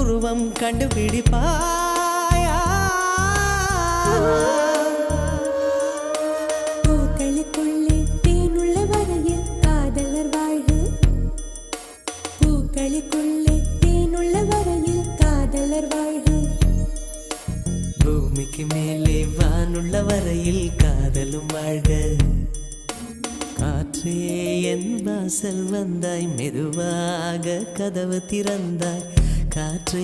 உருவம் கண்டுபிடிப்பாயா? பூக்களுக்குள்ளே தேனுள்ள வரையில் காதலர் வாழ்வு. பூக்களுக்குள்ளே தேனுள்ள வரையில் காதலர் வாழ்வு. பூமிக்கு மேலே வானுள்ள வரையில் காதலும் வாழ்க. காற்றே என் வாசல் வந்தாய், மெதுவாக கதவு திறந்தாய். காற்றை